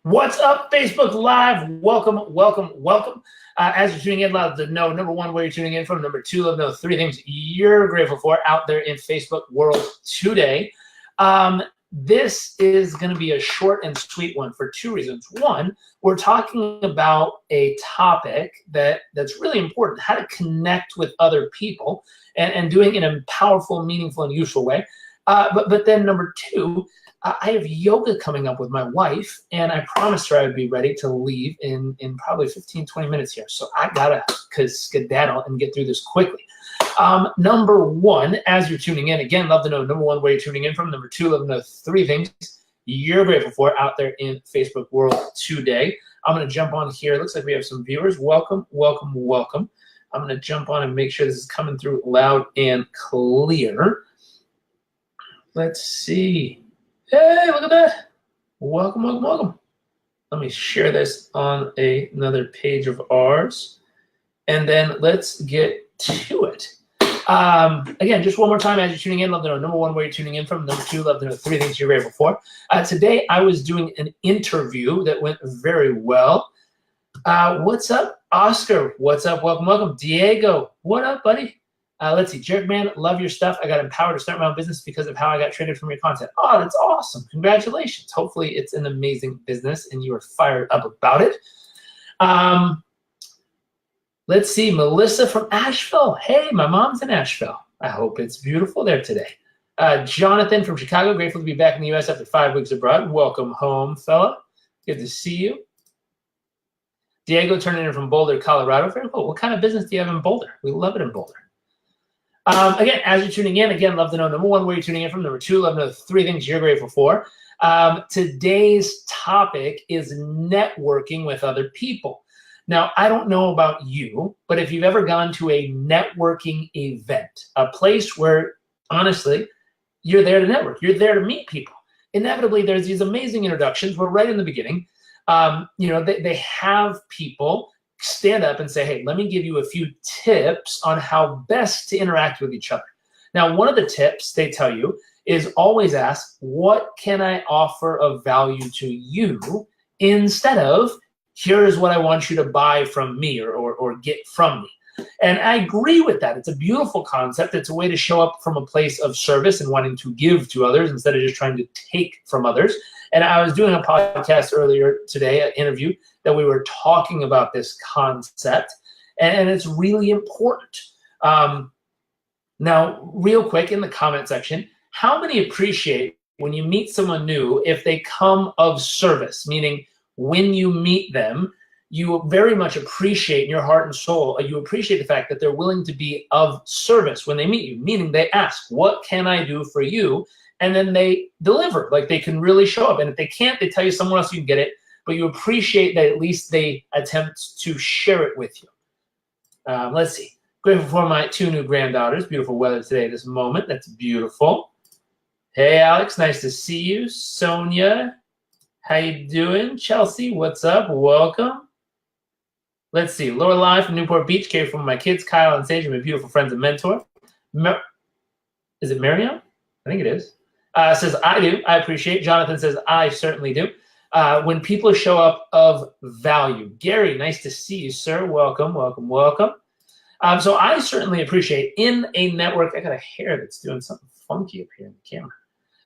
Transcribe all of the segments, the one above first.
What's up, Facebook Live? Welcome, welcome, welcome. As you're tuning in, love to know, number one, where you're tuning in from. Number two, love to know three things you're grateful for out there in Facebook world today. This is going to be a short and sweet one for two reasons. One, we're talking about a topic that's really important, how to connect with other people and doing it in a powerful, meaningful, and useful way. But then number two, I have yoga coming up with my wife, and I promised her I would be ready to leave in probably 15, 20 minutes here. So I got to skedaddle and get through this quickly. Number one, as you're tuning in, again, love to know, number one, where you're tuning in from. Number two, love to know three things you're grateful for out there in Facebook world today. I'm going to jump on here. It looks like we have some viewers. Welcome, welcome, welcome. I'm going to jump on and make sure this is coming through loud and clear. Let's see. Hey, look at that. Welcome, welcome, welcome. Let me share this on another page of ours. And then let's get to it. Again, just one more time as you're tuning in, love to know, number one, where you're tuning in from. Number two, love to know three things you're grateful for. Today, I was doing an interview that went very well. What's up, Oscar? What's up? Welcome, welcome. Diego, what up, buddy? Let's see, Jairek, man, love your stuff. I got empowered to start my own business because of how I got traded from your content. Oh, that's awesome. Congratulations. Hopefully it's an amazing business and you are fired up about it. Let's see, Melissa from Asheville. Hey, my mom's in Asheville. I hope it's beautiful there today. Jonathan from Chicago, grateful to be back in the U.S. after 5 weeks abroad. Welcome home, fella. Good to see you. Diego turning in from Boulder, Colorado. Very cool. What kind of business do you have in Boulder? We love it in Boulder. Again, as you're tuning in, again, love to know, number one, where you're tuning in from. Number two, love to know three things you're grateful for. Today's topic is networking with other people. Now, I don't know about you, but if you've ever gone to a networking event, a place where, honestly, you're there to network, you're there to meet people. Inevitably, there's these amazing introductions where right in the beginning, they have people stand up and say, hey, let me give you a few tips on how best to interact with each other. Now, one of the tips they tell you is always ask, what can I offer of value to you, instead of, here's what I want you to buy from me or get from me. And I agree with that. It's a beautiful concept. It's a way to show up from a place of service and wanting to give to others instead of just trying to take from others. And I was doing a podcast earlier today, an interview, that we were talking about this concept, and it's really important. Now, real quick, in the comment section, how many appreciate when you meet someone new if they come of service, meaning when you meet them, you very much appreciate in your heart and soul, you appreciate the fact that they're willing to be of service when they meet you, meaning they ask, what can I do for you? And then they deliver, like they can really show up. And if they can't, they tell you someone else you can get it, but you appreciate that at least they attempt to share it with you. Let's see. Grateful for my two new granddaughters. Beautiful weather today at this moment. That's beautiful. Hey, Alex, nice to see you. Sonia, how you doing? Chelsea, what's up? Welcome. Let's see. Lorelei from Newport Beach, care for my kids, Kyle and Sage, my beautiful friends and mentor. Is it Mariam? I think it is. Says, I do. I appreciate. Jonathan says, I certainly do. When people show up of value. Gary, nice to see you, sir. Welcome, welcome, welcome. So I certainly appreciate in a network, I got a hair that's doing something funky up here in the camera.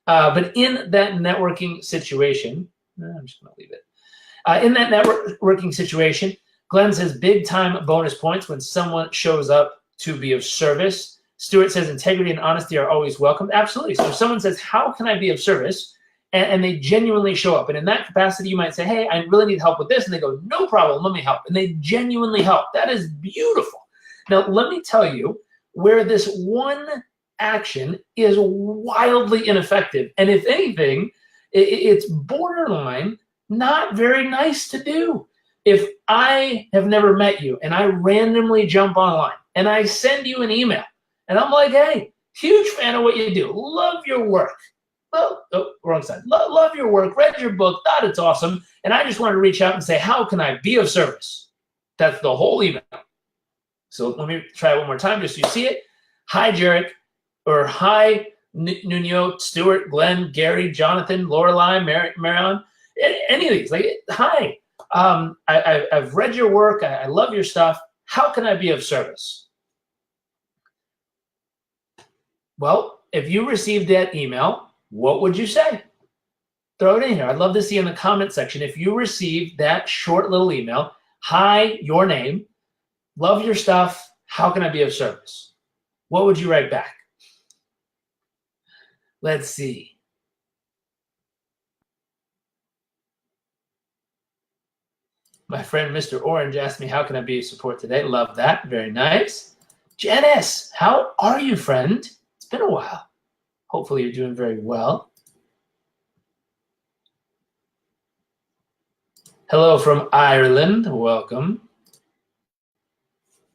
But in that networking situation, I'm just going to leave it. In that networking situation, Glenn says, big time bonus points when someone shows up to be of service. Stuart says, integrity and honesty are always welcomed. Absolutely. So if someone says, how can I be of service? And they genuinely show up. And in that capacity, you might say, hey, I really need help with this. And they go, no problem, let me help. And they genuinely help. That is beautiful. Now, let me tell you where this one action is wildly ineffective. And if anything, it's borderline not very nice to do. If I have never met you and I randomly jump online and I send you an email and I'm like, hey, huge fan of what you do. Love your work. Oh, wrong side. Love your work. Read your book. Thought it's awesome. And I just wanted to reach out and say, how can I be of service? That's the whole email. So let me try it one more time just so you see it. Hi, Jairek, or hi, Nuno, Stuart, Glenn, Gary, Jonathan, Lorelei, Marion. Any of these, like, hi, I've read your work. I love your stuff. How can I be of service? Well, if you received that email, what would you say? Throw it in here. I'd love to see in the comment section if you received that short little email. Hi, your name. Love your stuff. How can I be of service? What would you write back? Let's see. My friend Mr. Orange asked me, how can I be of support today? Love that. Very nice. Janice, how are you, friend? It's been a while. Hopefully you're doing very well. Hello from Ireland. Welcome.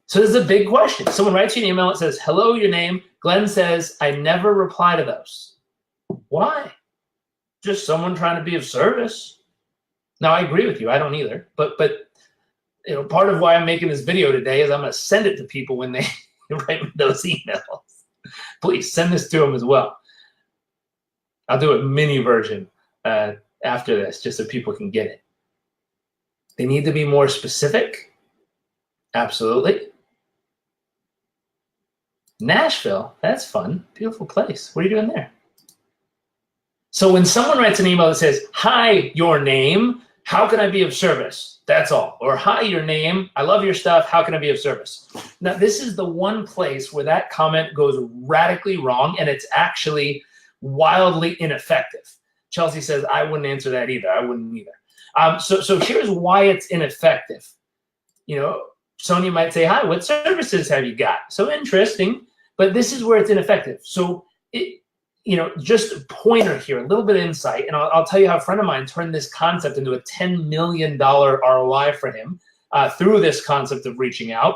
So this is a big question. Someone writes you an email that says, hello, your name. Glenn says, I never reply to those. Why? Just someone trying to be of service. Now, I agree with you. I don't either. But you know, part of why I'm making this video today is I'm going to send it to people when they write me those emails. Please send this to them as well. I'll do a mini version after this just so people can get it. They need to be more specific. Absolutely. Nashville, that's fun. Beautiful place. What are you doing there? So when someone writes an email that says, hi, your name, how can I be of service? That's all. Or hi, your name, I love your stuff, how can I be of service? Now, this is the one place where that comment goes radically wrong, and it's actually wildly ineffective. Chelsea says, I wouldn't answer that either. I wouldn't either. So here's why it's ineffective. You know, Sonia might say, hi, what services have you got? So interesting, but this is where it's ineffective. So, just a pointer here, a little bit of insight, and I'll tell you how a friend of mine turned this concept into a $10 million ROI for him through this concept of reaching out.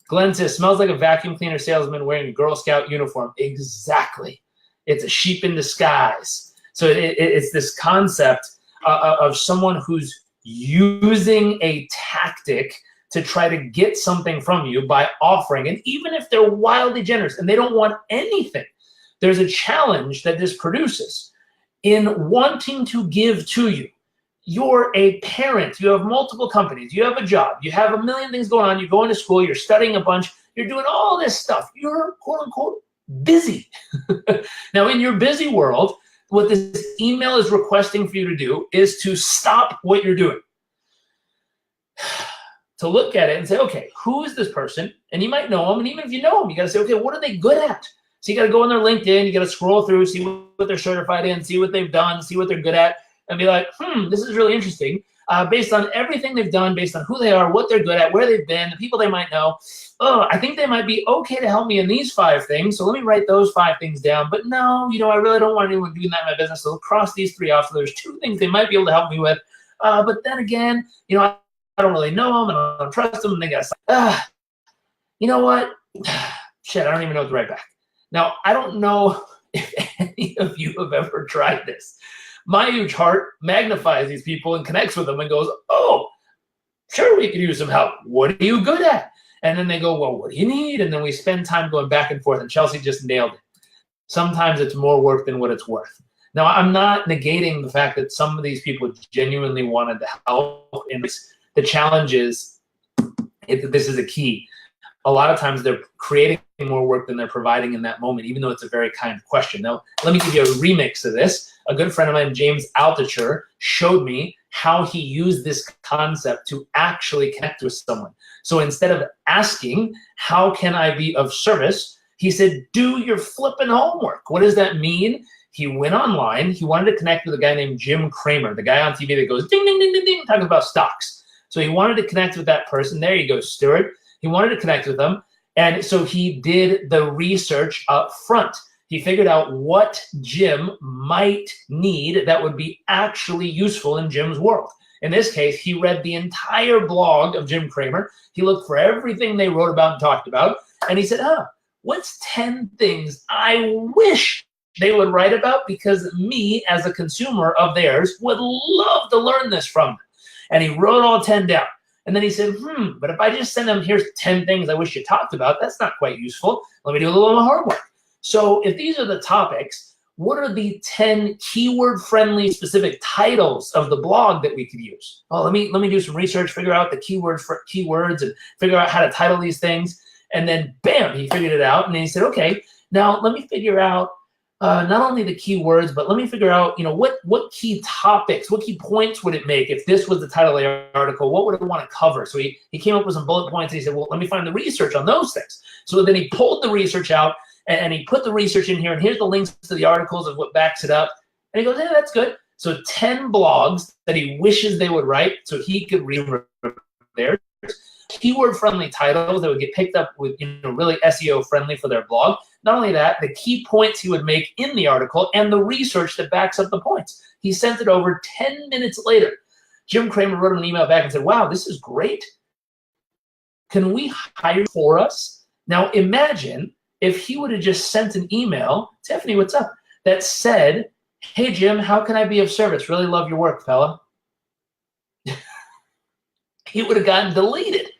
Glenn says, smells like a vacuum cleaner salesman wearing a Girl Scout uniform. Exactly. It's a sheep in disguise. So it's this concept of someone who's using a tactic to try to get something from you by offering. And even if they're wildly generous and they don't want anything, there's a challenge that this produces in wanting to give to you. You're a parent. You have multiple companies. You have a job. You have a million things going on. You're going to school. You're studying a bunch. You're doing all this stuff. You're, quote unquote, busy. Now, in your busy world, what this email is requesting for you to do is to stop what you're doing. To look at it and say, okay, who is this person? And you might know them. And even if you know them, you got to say, okay, what are they good at? So you got to go on their LinkedIn. You got to scroll through, see what they're certified in, see what they've done, see what they're good at, and be like, this is really interesting. Based on everything they've done, based on who they are, what they're good at, where they've been, the people they might know. Oh, I think they might be okay to help me in these 5 things. So let me write those 5 things down. But no, I really don't want anyone doing that in my business. So I'll cross these 3 off. So there's 2 things they might be able to help me with. But then again, I don't really know them and I don't trust them. And they got to you know what? Shit, I don't even know what to write back. Now, I don't know if any of you have ever tried this. My huge heart magnifies these people and connects with them and goes, oh, sure, we could use some help. What are you good at? And then they go, well, what do you need? And then we spend time going back and forth, and Chelsea just nailed it. Sometimes it's more work than what it's worth. Now, I'm not negating the fact that some of these people genuinely wanted to help. And the challenge is, this is a key. A lot of times they're creating more work than they're providing in that moment, even though it's a very kind question. Now, let me give you a remix of this. A good friend of mine, James Altucher, showed me how he used this concept to actually connect with someone. So instead of asking, how can I be of service? He said, do your flipping homework. What does that mean? He went online. He wanted to connect with a guy named Jim Cramer, the guy on TV that goes ding, ding, ding, ding, ding, talking about stocks. So he wanted to connect with that person. There you go, Stuart. He wanted to connect with them. And so he did the research up front. He figured out what Jim might need that would be actually useful in Jim's world. In this case, he read the entire blog of Jim Cramer. He looked for everything they wrote about and talked about. And he said, what's 10 things I wish they would write about, because me as a consumer of theirs would love to learn this from them. And he wrote all 10 down. And then he said, but if I just send them, here's 10 things I wish you talked about, that's not quite useful. Let me do a little more homework. So if these are the topics, what are the 10 keyword-friendly specific titles of the blog that we could use? Oh, let me do some research, figure out the keywords and figure out how to title these things. And then, bam, he figured it out. And then he said, okay, now let me figure out not only the keywords, but let me figure out, what key topics, what key points would it make if this was the title of the article? What would I want to cover? So he came up with some bullet points. And he said, well, let me find the research on those things. So then he pulled the research out and he put the research in here. And here's the links to the articles of what backs it up. And he goes, yeah, that's good. So 10 blogs that he wishes they would write so he could read theirs. Keyword-friendly titles that would get picked up with, really SEO-friendly for their blog. Not only that, the key points he would make in the article and the research that backs up the points. He sent it over 10 minutes later. Jim Cramer wrote him an email back and said, wow, this is great. Can we hire for us? Now imagine if he would have just sent an email, Tiffany, what's up, that said, hey, Jim, how can I be of service? Really love your work, fella. He would have gotten deleted.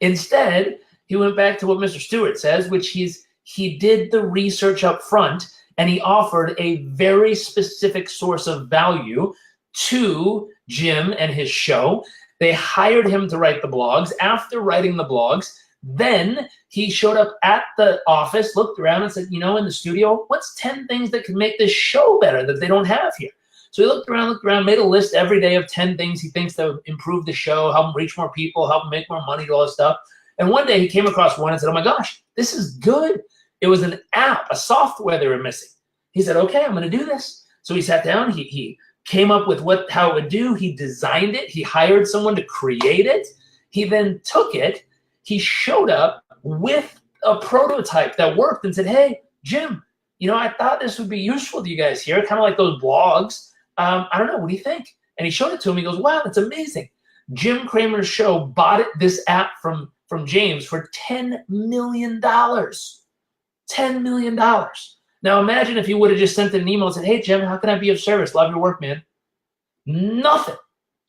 Instead, he went back to what Mr. Stewart says, which he did the research up front, and he offered a very specific source of value to Jim and his show. They hired him to write the blogs. After writing the blogs, then he showed up at the office, looked around and said, in the studio, what's 10 things that could make this show better that they don't have here? So he looked around, made a list every day of 10 things he thinks that would improve the show, help him reach more people, help him make more money, all this stuff. And one day he came across one and said, oh my gosh, this is good. It was an app, a software they were missing. He said, okay, I'm going to do this. So he sat down, he came up with how it would do. He designed it. He hired someone to create it. He then took it. He showed up with a prototype that worked and said, hey, Jim, I thought this would be useful to you guys here, kind of like those blogs. I don't know, what do you think? And he showed it to him. He goes, wow, that's amazing. Jim Cramer's show bought this app from James for $10 million. $10 million. Now imagine if he would have just sent an email and said, hey, Jim, how can I be of service? Love your work, man. Nothing.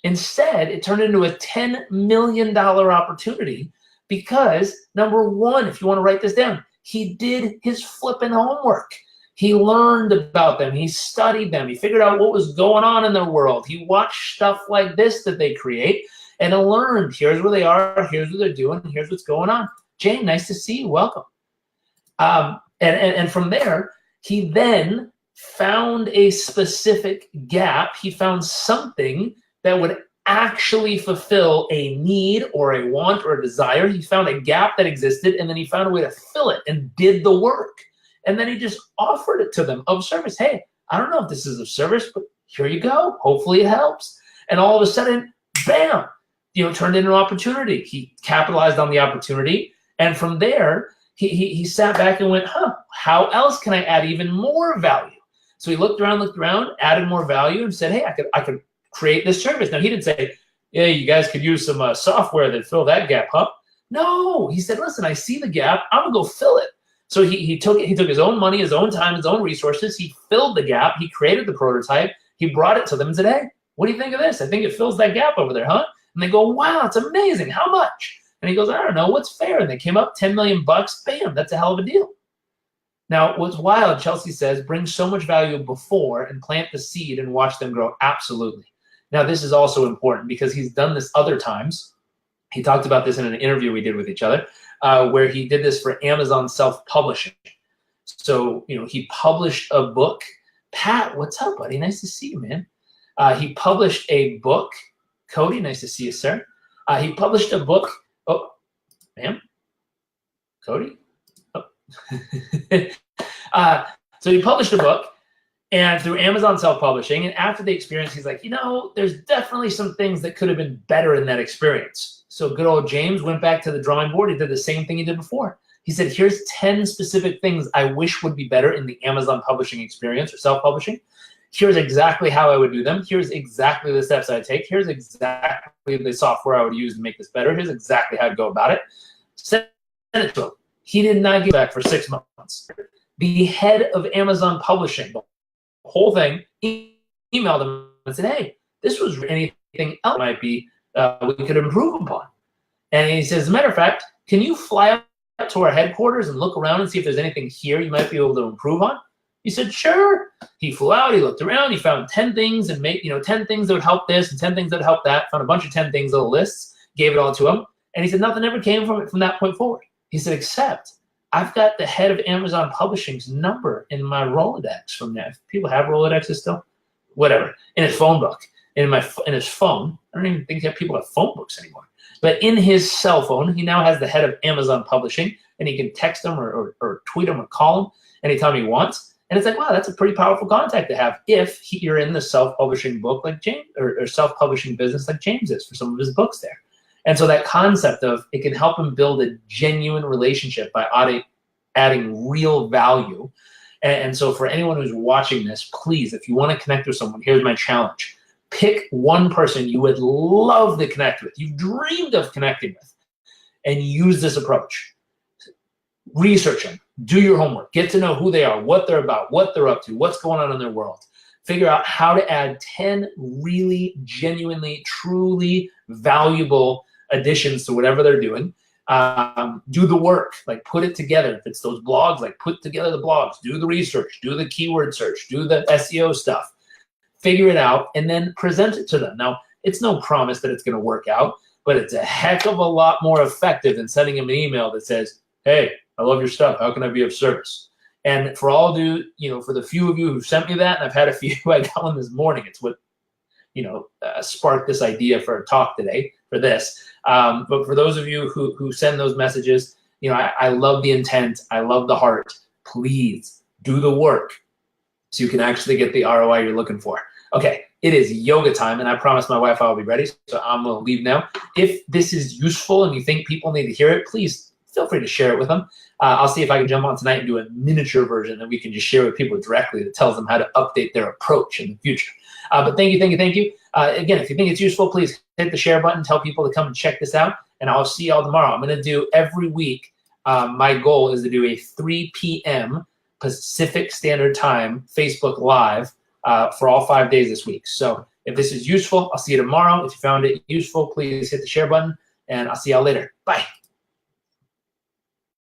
Instead, it turned into a $10 million opportunity because, number one, if you want to write this down, he did his flipping homework. He learned about them. He studied them. He figured out what was going on in their world. He watched stuff like this that they create and learned, here's where they are, here's what they're doing, here's what's going on. Jane, nice to see you. Welcome. And from there, he then found a specific gap. He found something that would actually fulfill a need or a want or a desire. He found a gap that existed, and then he found a way to fill it and did the work. And then he just offered it to them of service. Hey, I don't know if this is of service, but here you go. Hopefully it helps. And all of a sudden, bam, turned into an opportunity. He capitalized on the opportunity. And from there, he sat back and went, how else can I add even more value? So he looked around, added more value and said, hey, I could create this service. Now, he didn't say, yeah, you guys could use some software that fill that gap, huh? No, he said, listen, I see the gap. I'm going to go fill it. So he took his own money, his own time, his own resources. He filled the gap. He created the prototype. He brought it to them and said, hey, what do you think of this? I think it fills that gap over there, huh? And they go, wow, it's amazing. How much? And he goes, I don't know. What's fair? And they came up, $10 million. Bam, that's a hell of a deal. Now, what's wild, Chelsea says, bring so much value before and plant the seed and watch them grow. Absolutely. Now, this is also important because he's done this other times. He talked about this in an interview we did with each other. Where he did this for Amazon self-publishing. So, he published a book. Pat, what's up, buddy? Nice to see you, man. He published a book. Cody, nice to see you, sir. He published a book. Oh, ma'am? Cody? Oh. So he published a book and through Amazon self-publishing. And after the experience, he's like, there's definitely some things that could have been better in that experience. So good old James went back to the drawing board. He did the same thing he did before. He said, here's 10 specific things I wish would be better in the Amazon publishing experience or self-publishing. Here's exactly how I would do them. Here's exactly the steps I'd take. Here's exactly the software I would use to make this better. Here's exactly how I'd go about it. Send it to him. He did not get back for 6 months. The head of Amazon publishing, the whole thing, emailed him and said, hey, this was anything else might be we could improve upon. And he says, as a matter of fact, can you fly up to our headquarters and look around and see if there's anything here you might be able to improve on? He said, sure. He flew out, he looked around, he found 10 things and made, 10 things that would help this and 10 things that would help that, found a bunch of 10 things, little lists, gave it all to him. And he said, nothing ever came from it from that point forward. He said, except I've got the head of Amazon Publishing's number in my Rolodex from that. People have Rolodexes still, whatever, in his phone book, in his phone. I don't even think people have phone books anymore. But in his cell phone, he now has the head of Amazon Publishing, and he can text him or tweet him or call him anytime he wants. And it's like, wow, that's a pretty powerful contact to have if you're in the self-publishing book like James, or self-publishing business like James is for some of his books there. And so that concept of it can help him build a genuine relationship by adding real value. And so for anyone who's watching this, please, if you want to connect with someone, here's my challenge. Pick one person you would love to connect with, you've dreamed of connecting with, and use this approach. Research them. Do your homework. Get to know who they are, what they're about, what they're up to, what's going on in their world. Figure out how to add 10 really, genuinely, truly valuable additions to whatever they're doing. Do the work, like put it together. If it's those blogs, like put together the blogs, do the research, do the keyword search, do the SEO stuff, figure it out, and then present it to them. Now, it's no promise that it's going to work out, but it's a heck of a lot more effective than sending them an email that says, hey, I love your stuff. How can I be of service? And for all for the few of you who sent me that, and I've had a few, I got one this morning. It's what, sparked this idea for a talk today for this. But for those of you who send those messages, I love the intent. I love the heart. Please do the work so you can actually get the ROI you're looking for. Okay, it is yoga time, and I promised my wife I'll be ready, so I'm going to leave now. If this is useful and you think people need to hear it, please feel free to share it with them. I'll see if I can jump on tonight and do a miniature version that we can just share with people directly that tells them how to update their approach in the future. But thank you. Again, if you think it's useful, please hit the share button, tell people to come and check this out, and I'll see y'all tomorrow. I'm going to do every week. My goal is to do a 3 p.m. Pacific Standard Time Facebook Live for all 5 days this week. So if this is useful, I'll see you tomorrow. If you found it useful, please hit the share button, and I'll see y'all later. Bye.